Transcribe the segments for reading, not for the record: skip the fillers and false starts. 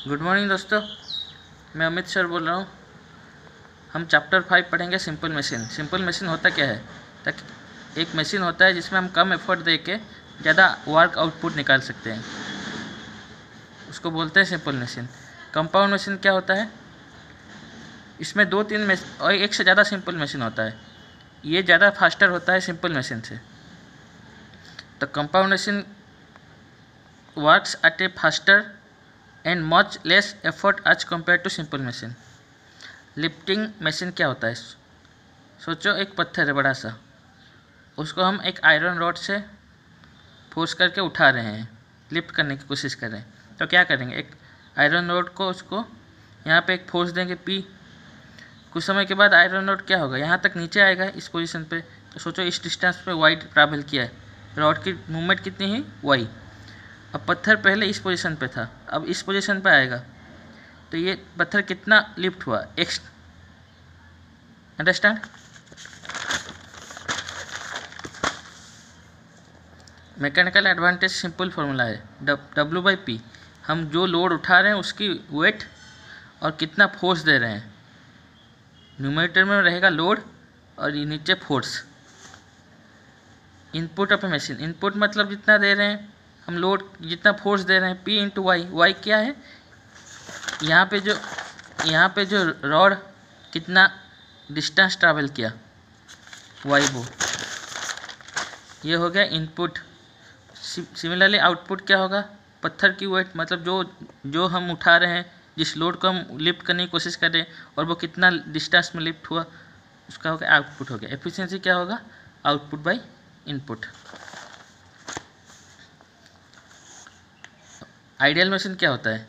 Good morning दोस्तों, मैं Amit sir बोल रहा हूँ। हम चैप्टर 5 पढ़ेंगे सिंपल मशीन। सिंपल मशीन होता क्या है? ताकि एक मशीन होता है जिसमें हम कम एफर्ट दे के ज़्यादा वर्क आउटपुट निकाल सकते हैं, उसको बोलते हैं सिंपल मशीन। कंपाउंड मशीन क्या होता है? इसमें 2-3 और एक से ज़्यादा सिंपल मशीन होता है। ये ज़्यादा फास्टर होता है सिंपल मशीन से। तो compound machine works at a faster and much less effort as compare to simple machine. Lifting machine क्या होता है? सोचो एक पत्थर है बड़ा सा, उसको हम एक आयरन रॉड से फोर्स करके उठा रहे हैं, लिफ्ट करने की कोशिश कर रहे हैं। तो क्या करेंगे? एक आयरन रॉड को उसको यहाँ पे एक फोर्स देंगे P। कुछ समय के बाद आयरन रॉड क्या होगा? यहाँ तक नीचे आएगा इस पोजीशन पे। तो सोचो इस डिस्टेंस पे y ट्रैवल किया है, रॉड की मूवमेंट कितनी है? y। अब पत्थर पहले इस पोजीशन पे था, अब इस पोजीशन पे आएगा, तो ये पत्थर कितना लिफ्ट हुआ? x। Understand? Mechanical advantage simple formula है W/P। हम जो लोड उठा रहे हैं उसकी वेट और कितना फोर्स दे रहे हैं। न्यूमरेटर में रहेगा लोड और ये नीचे force. Input of a machine, input मतलब जितना दे रहे हैं हम लोड, जितना फोर्स दे रहे हैं, P × Y। Y क्या है? यहाँ पे जो रॉड कितना डिस्टेंस ट्रैवल किया, Y वो, ये हो गया इनपुट। सिमिलरली आउटपुट क्या होगा? पत्थर की वेट मतलब जो हम उठा रहे हैं, जिस लोड को हम लिफ्ट करने की कोशिश कर रहे हैं और वो कितना डिस्टेंस में लिफ्ट हुआ, उसका हो गया आउटपुट हो गया। एफिशिएंसी क्या होगा? Output by input. Ideal machine क्या होता है?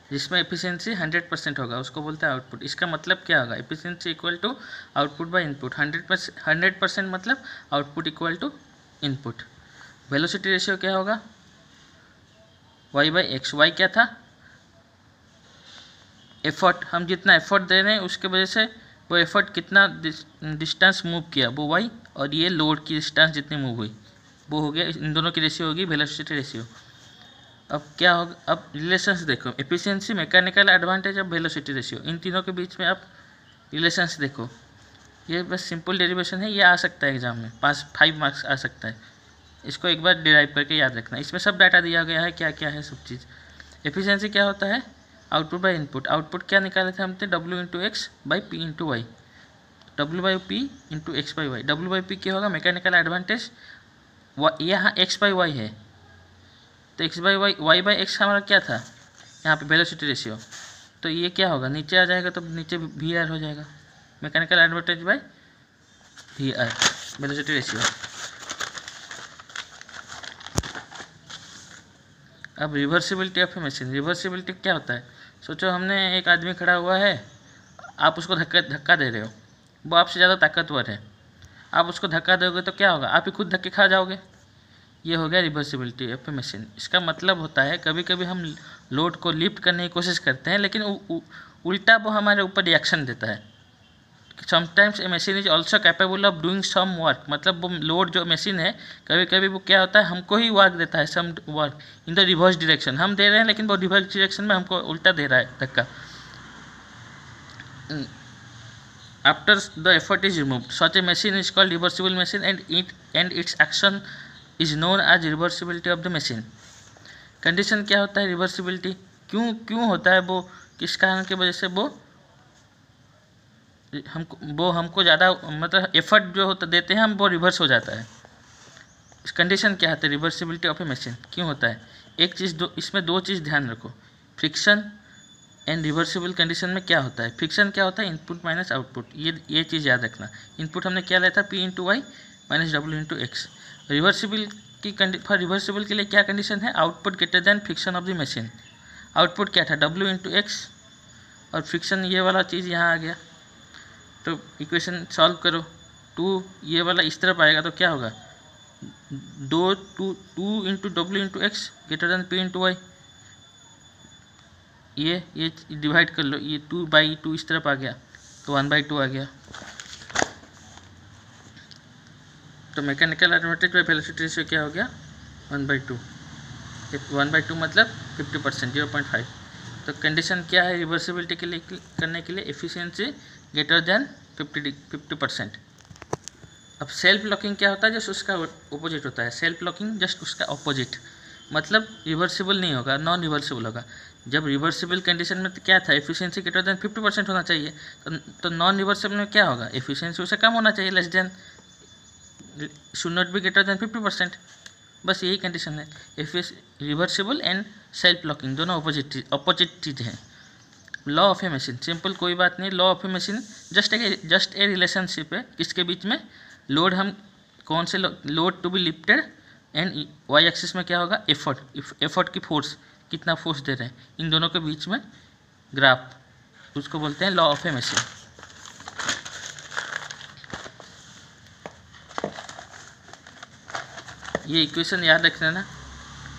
जिसमें एफिशिएंसी 100% होगा, उसको बोलते हैं आउटपुट। इसका मतलब क्या होगा? Efficiency equal to output by input. 100% मतलब output equal to input. Velocity ratio क्या होगा? y/x। y क्या था? एफर्ट। हम जितना एफर्ट दे रहे हैं उसके वजह से वो एफर्ट कितना डिस्टेंस मूव किया, वो y, और ये लोड की डिस्टेंस जितनी मूव हुई वो हो गया। इन दोनों की रेशियो होगी वेलोसिटी रेशियो। अब क्या होगा? अब रिलेशंस देखो, एफिशिएंसी, मैकेनिकल एडवांटेज और वेलोसिटी रेशियो, इन तीनों के बीच में आप रिलेशंस देखो। ये बस सिंपल डेरिवेशन है, ये आ सकता है एग्जाम में, 5 मार्क्स आ सकता है। इसको एक बार डिराइव करके याद रखना। इसमें सब डाटा दिया गया है, क्या क्या है सब चीज़। एफिशिएंसी क्या होता है? Output by input. आउटपुट क्या निकाले थे हमने? W × x / P × y। W/P × x/y। W/P क्या होगा? Mechanical advantage. यहाँ x/y है, तो x/y, y/x हमारा क्या था? यहाँ पे वेलोसिटी रेशियो। तो ये क्या होगा? नीचे आ जाएगा, तो नीचे VR हो जाएगा। Mechanical advantage by VR, velocity ratio. अब reversibility of a machine. Reversibility क्या होता है? सोचो हमने एक आदमी खड़ा हुआ है, आप उसको धक्का दे रहे हो, वो आपसे ज़्यादा ताकतवर है, आप उसको धक्का दोगे तो क्या होगा? आप ही खुद धक्के खा जाओगे। ये हो गया रिवर्सिबिलिटी ऑफ ए मशीन। इसका मतलब होता है कभी कभी हम लोड को लिफ्ट करने की कोशिश करते हैं, लेकिन उल्टा वो हमारे ऊपर रिएक्शन देता है। Sometimes a machine is also capable of doing some work. मतलब वो लोड जो मशीन है, कभी कभी वो क्या होता है, हमको ही वर्क देता है, some work in the reverse direction. हम दे रहे हैं लेकिन वो रिवर्स डायरेक्शन में हमको उल्टा दे रहा है धक्का। After the effort is removed, such a machine is called reversible machine and its action is known as reversibility of the machine. Condition क्या होता है रिवर्सिबिलिटी? क्यों होता है वो? किस कारण की वजह से वो हमको ज़्यादा मतलब एफर्ट जो होता देते हैं हम, वो रिवर्स हो जाता है। इस कंडीशन क्या होता है रिवर्सिबिलिटी ऑफ ए मशीन? क्यों होता है? एक चीज़ इसमें 2 चीज़ ध्यान रखो। फ्रिक्शन एंड रिवर्सिबल कंडीशन में क्या होता है? फ्रिक्शन क्या होता है? Input minus output. ये चीज़ याद रखना। इनपुट हमने क्या लिया था? P × y - W × x। Reversible for reversible के लिए क्या कंडीशन है? Output greater than friction of the machine. Output क्या था? W × x, और फ्रिक्शन ये वाला चीज़ यहाँ आ गया। तो इक्वेशन सॉल्व करो। 2 ये वाला इस तरफ आएगा तो क्या होगा? 2 × W × x greater than P × y। ये डिवाइड कर लो, ये 2/2 इस तरफ आ गया तो 1/2 आ गया। तो mechanical advantage by velocity ratio क्या हो गया? 1/2। 1/2 मतलब 50%, 0.5। तो कंडीशन क्या है रिवर्सिबिलिटी के लिए करने के लिए? Efficiency greater than 50%। अब सेल्फ लॉकिंग क्या होता है? जस्ट उसका ऑपोजिट होता है। सेल्फ लॉकिंग जस्ट उसका ऑपोजिट, मतलब रिवर्सिबल नहीं होगा, नॉन रिवर्सिबल होगा। जब रिवर्सिबल कंडीशन में क्या था? एफिशिएंसी ग्रेटर देन 50% होना चाहिए। तो नॉन रिवर्सिबल में क्या होगा? एफिशिएंसी उससे कम होना चाहिए, less than, should not be greater than 50%। बस यही कंडीशन है। रिवर्सिबल एंड सेल्फ लॉकिंग दोनों अपोजिट चीज़ हैं। Law of a machine simple, कोई बात नहीं। Law of a machine just a relationship है किसके बीच में? लोड, हम कौन से load to be lifted and Y axis में क्या होगा? एफर्ट की फोर्स, कितना फोर्स दे रहे हैं, इन दोनों के बीच में ग्राफ, उसको बोलते हैं लॉ ऑफ ए मशीन। ये इक्वेशन याद रख लेना।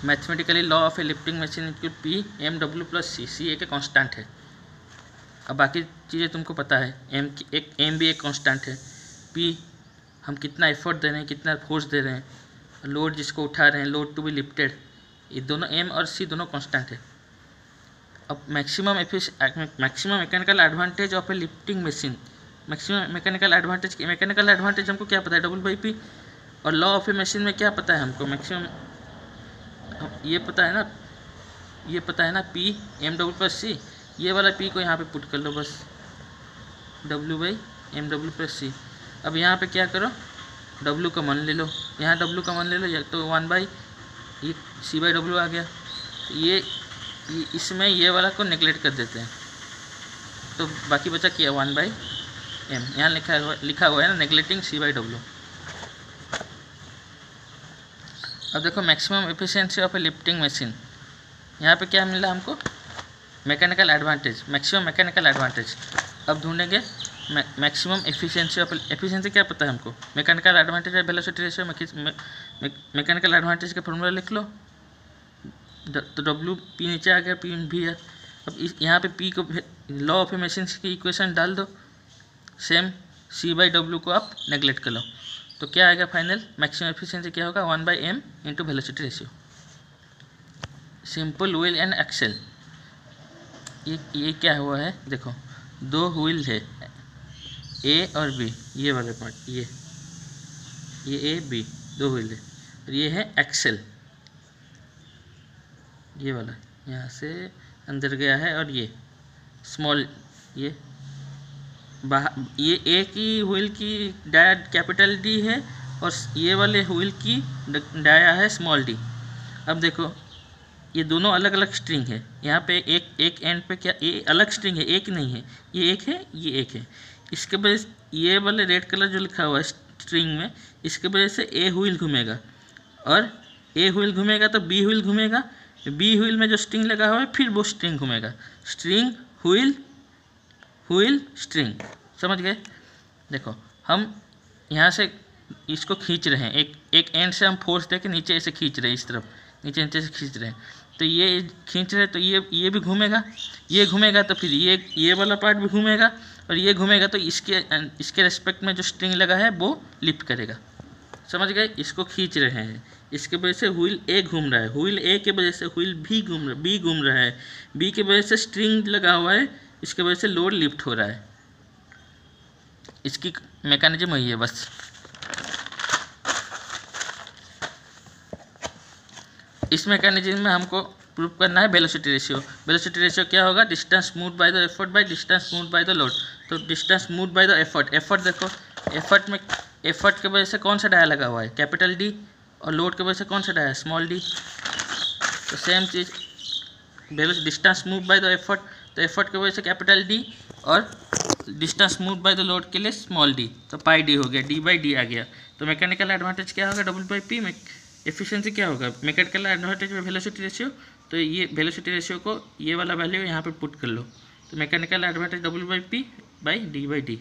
Mathematically law of a lifting machine equal P M W plus C एक कांस्टेंट है। अब बाकी चीज़ें तुमको पता है, एम भी एक कांस्टेंट है, पी हम कितना एफर्ट दे रहे हैं, कितना फोर्स दे रहे हैं, लोड जिसको उठा रहे हैं, लोड टू बी लिफ्टेड, ये दोनों एम और सी दोनों कांस्टेंट है। अब maximum mechanical advantage of a lifting machine, maximum mechanical advantage हमको क्या पता है? W/P। और लॉ ऑफ ए मशीन में क्या पता है हमको? मैक्सिमम ये पता है ना, P mW प्लस सी। ये वाला P को यहाँ पे पुट कर लो बस, W/mW प्लस सी। अब यहाँ पे क्या करो? W का मान ले लो, यहाँ W का मान ले लो, या तो 1/, ये C/W आ गया। तो ये इसमें ये वाला को नेगलेक्ट कर देते हैं, तो बाकी बचा क्या? 1/m। यहाँ लिखा हुआ है ना, नेगलेक्टिंग C/W। अब देखो maximum efficiency of a lifting machine, यहाँ पे क्या मिला हमको? Mechanical advantage, maximum mechanical advantage. अब ढूंढेंगे मैक्सिमम एफिशिएंसी ऑफ, एफिशिएंसी क्या पता है हमको? मैकेनिकल एडवांटेज है वेलोसिटी रेशियो। मैकेनिकल एडवांटेज का फॉर्मूला लिख लो, तो W/P नीचे आ गया, P भी है। अब यहाँ पे P को लॉ ऑफ ए मशीन की इक्वेशन डाल दो, सेम C/W को आप नेगलेक्ट कर लो, तो क्या आएगा फाइनल? मैक्सिमम एफिशिएंसी क्या होगा? 1/m into velocity ratio. Simple wheel and axle, ये क्या हुआ है? देखो दो व्हील है, A और B, ये वाले पार्ट, ये A B दो व्हील है, और ये है एक्सेल, ये वाला यहाँ से अंदर गया है, और ये स्मॉल, ये एक ही व्हील की डाया कैपिटल D है, और ये वाले व्हील की डाया है स्मॉल d। अब देखो ये दोनों अलग अलग स्ट्रिंग है, यहाँ पे एक एंड पे क्या ये अलग स्ट्रिंग है, एक नहीं है, ये एक है, ये एक है। इसके वजह से ये वाले रेड कलर जो लिखा हुआ है स्ट्रिंग में, इसके वजह से ए व्हील घूमेगा, और ए व्हील घूमेगा तो बी व्हील घूमेगा, बी व्हील में जो स्ट्रिंग लगा हुआ है फिर वो स्ट्रिंग घूमेगा। स्ट्रिंग व्हील स्ट्रिंग, समझ गए? देखो हम यहाँ से इसको खींच रहे हैं, एक एंड से हम फोर्स दे के नीचे ऐसे खींच रहे हैं, इस तरफ नीचे से खींच रहे हैं, तो ये खींच रहे हैं, तो ये भी घूमेगा, ये घूमेगा तो फिर ये वाला पार्ट भी घूमेगा, और ये घूमेगा तो इसके रेस्पेक्ट में जो स्ट्रिंग लगा है वो लिफ्ट करेगा। समझ गए? इसको खींच रहे हैं, इसके वजह से व्हील ए घूम रहा है, व्हील ए के वजह से व्हील बी घूम रहा है, बी के वजह से स्ट्रिंग लगा हुआ है, इसके वजह से लोड लिफ्ट हो रहा है। इसकी मैकेनिज्म वही है बस। इस मैकेनिज्म में हमको प्रूव करना है वेलोसिटी रेशियो। वेलोसिटी रेशियो क्या होगा? Distance moved by the effort by distance moved by the load. तो distance moved by the effort देखो, एफर्ट के वजह से कौन सा डाया लगा हुआ है? कैपिटल D, और लोड के वजह से कौन सा डाया है? Small d। तो same cheese distance moved by the effort, तो एफर्ट की वजह से कैपिटल D, और distance moved by the load के लिए स्मॉल d, तो पाई d हो गया, d/d आ गया। तो मैकेनिकल एडवांटेज क्या होगा? W/P में एफिशिएंसी क्या होगा? मैकेनिकल एडवांटेज में वेलोसिटी रेशियो, तो ये वेलोसिटी रेशियो को ये वाला वैल्यू यहाँ पे पुट कर लो, तो मैकेनिकल एडवांटेज W/P/d/d।